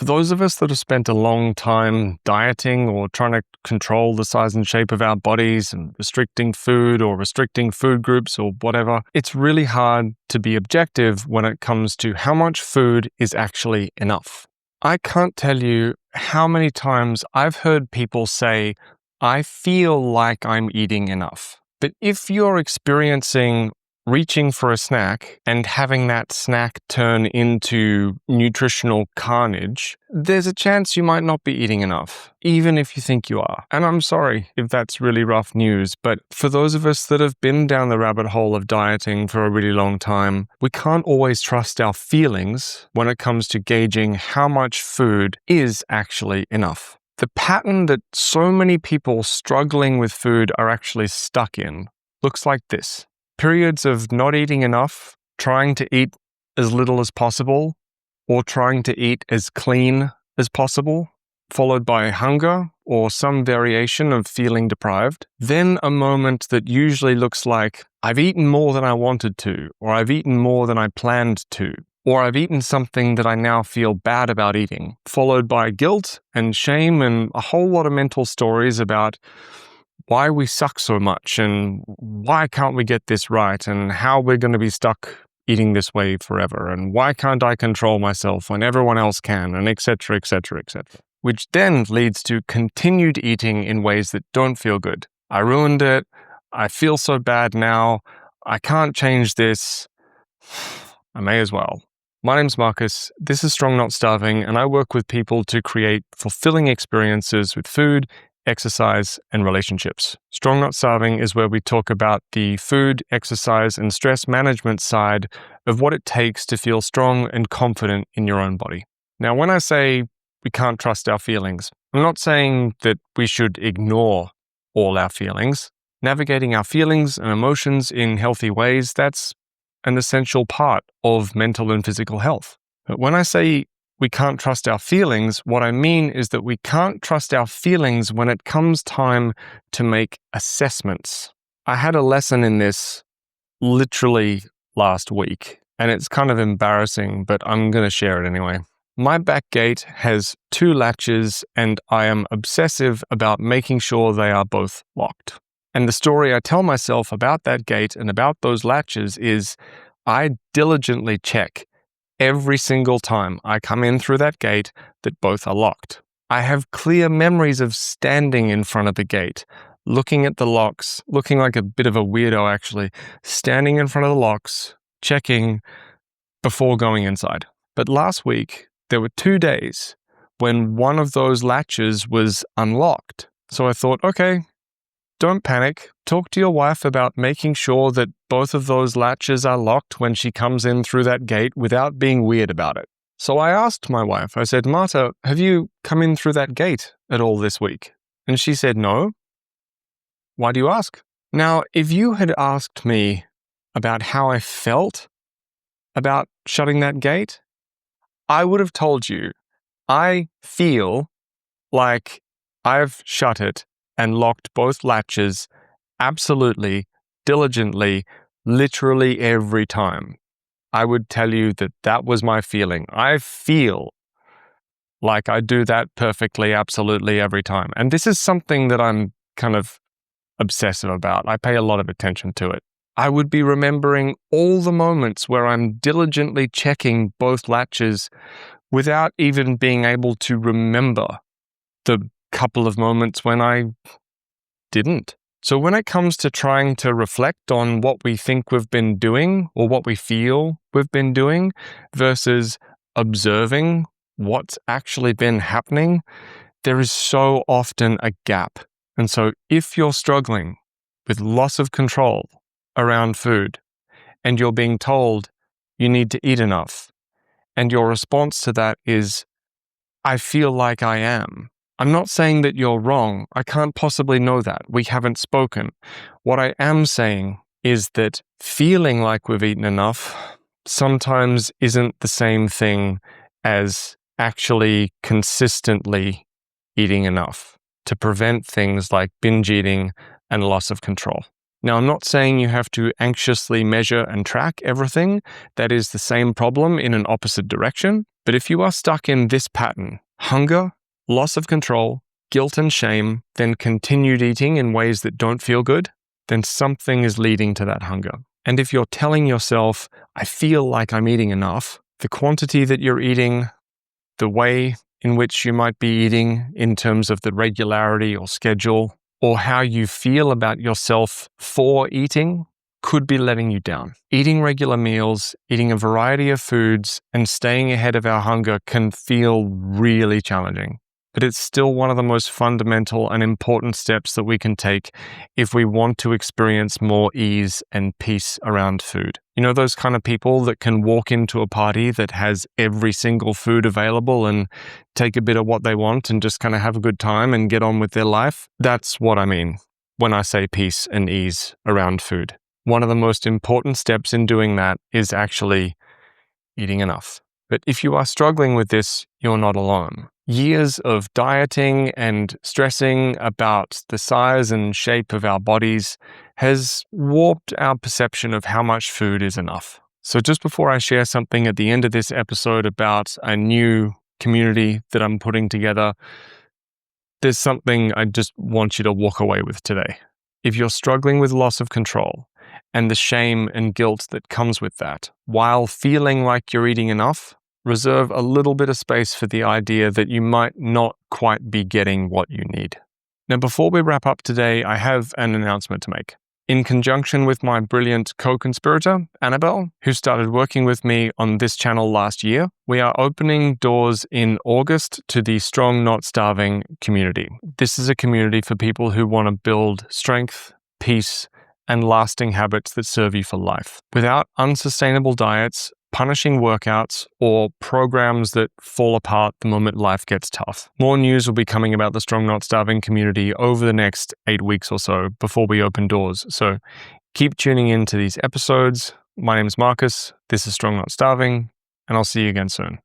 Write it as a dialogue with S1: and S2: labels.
S1: For those of us that have spent a long time dieting or trying to control the size and shape of our bodies and restricting food or restricting food groups or whatever, it's really hard to be objective when it comes to how much food is actually enough. I can't tell you how many times I've heard people say, I feel like I'm eating enough. But if you're experiencing reaching for a snack and having that snack turn into nutritional carnage, there's a chance you might not be eating enough, even if you think you are. And I'm sorry if that's really rough news, but for those of us that have been down the rabbit hole of dieting for a really long time, we can't always trust our feelings when it comes to gauging how much food is actually enough. The pattern that so many people struggling with food are actually stuck in looks like this. Periods of not eating enough, trying to eat as little as possible, or trying to eat as clean as possible, followed by hunger or some variation of feeling deprived. Then a moment that usually looks like, I've eaten more than I wanted to, or I've eaten more than I planned to, or I've eaten something that I now feel bad about eating, followed by guilt and shame and a whole lot of mental stories about why we suck so much and why can't we get this right and how we're going to be stuck eating this way forever and why can't I control myself when everyone else can, and etc., etc., etc. Which then leads to continued eating in ways that don't feel good. I ruined it. I feel so bad now. I can't change this. I may as well. My name's Marcus. This is Strong Not Starving, and I work with people to create fulfilling experiences with food, exercise, and relationships. Strong Not Starving is where we talk about the food, exercise, and stress management side of what it takes to feel strong and confident in your own body. Now, when I say we can't trust our feelings, I'm not saying that we should ignore all our feelings. Navigating our feelings and emotions in healthy ways, that's an essential part of mental and physical health. But when I say we can't trust our feelings, what I mean is that we can't trust our feelings when it comes time to make assessments. I had a lesson in this literally last week, and it's kind of embarrassing, but I'm going to share it anyway. My back gate has 2 latches, and I am obsessive about making sure they are both locked. And the story I tell myself about that gate and about those latches is I diligently check every single time I come in through that gate that both are locked. I have clear memories of standing in front of the gate, looking at the locks, looking like a bit of a weirdo actually, standing in front of the locks, checking before going inside. But last week, there were 2 days when one of those latches was unlocked. So I thought, okay, don't panic. Talk to your wife about making sure that both of those latches are locked when she comes in through that gate without being weird about it. So I asked my wife, I said, Marta, have you come in through that gate at all this week? And she said, no. Why do you ask? Now, if you had asked me about how I felt about shutting that gate, I would have told you, I feel like I've shut it and locked both latches absolutely, diligently, literally every time. I would tell you that that was my feeling. I feel like I do that perfectly, absolutely every time. And this is something that I'm kind of obsessive about. I pay a lot of attention to it. I would be remembering all the moments where I'm diligently checking both latches without even being able to remember the couple of moments when I didn't. So when it comes to trying to reflect on what we think we've been doing or what we feel we've been doing versus observing what's actually been happening, there is so often a gap. And so if you're struggling with loss of control around food and you're being told you need to eat enough, and your response to that is, I feel like I am. I'm not saying that you're wrong. I can't possibly know that. We haven't spoken. What I am saying is that feeling like we've eaten enough sometimes isn't the same thing as actually consistently eating enough to prevent things like binge eating and loss of control. Now, I'm not saying you have to anxiously measure and track everything. That is the same problem in an opposite direction. But if you are stuck in this pattern, hunger, loss of control, guilt and shame, then continued eating in ways that don't feel good, then something is leading to that hunger. And if you're telling yourself, I feel like I'm eating enough, the quantity that you're eating, the way in which you might be eating in terms of the regularity or schedule, or how you feel about yourself for eating could be letting you down. Eating regular meals, eating a variety of foods, and staying ahead of our hunger can feel really challenging. But it's still one of the most fundamental and important steps that we can take if we want to experience more ease and peace around food. You know, those kind of people that can walk into a party that has every single food available and take a bit of what they want and just kind of have a good time and get on with their life? That's what I mean when I say peace and ease around food. One of the most important steps in doing that is actually eating enough. But if you are struggling with this, you're not alone. Years of dieting and stressing about the size and shape of our bodies has warped our perception of how much food is enough. So just before I share something at the end of this episode about a new community that I'm putting together, there's something I just want you to walk away with today. If you're struggling with loss of control and the shame and guilt that comes with that, while feeling like you're eating enough, reserve a little bit of space for the idea that you might not quite be getting what you need. Now, before we wrap up today, I have an announcement to make. In conjunction with my brilliant co-conspirator, Annabelle, who started working with me on this channel last year, we are opening doors in August to the Strong Not Starving community. This is a community for people who want to build strength, peace, and lasting habits that serve you for life, without unsustainable diets, punishing workouts, or programs that fall apart the moment life gets tough. More news will be coming about the Strong Not Starving community over the next 8 weeks or so before we open doors. So keep tuning in to these episodes. My name is Marcus. This is Strong Not Starving, and I'll see you again soon.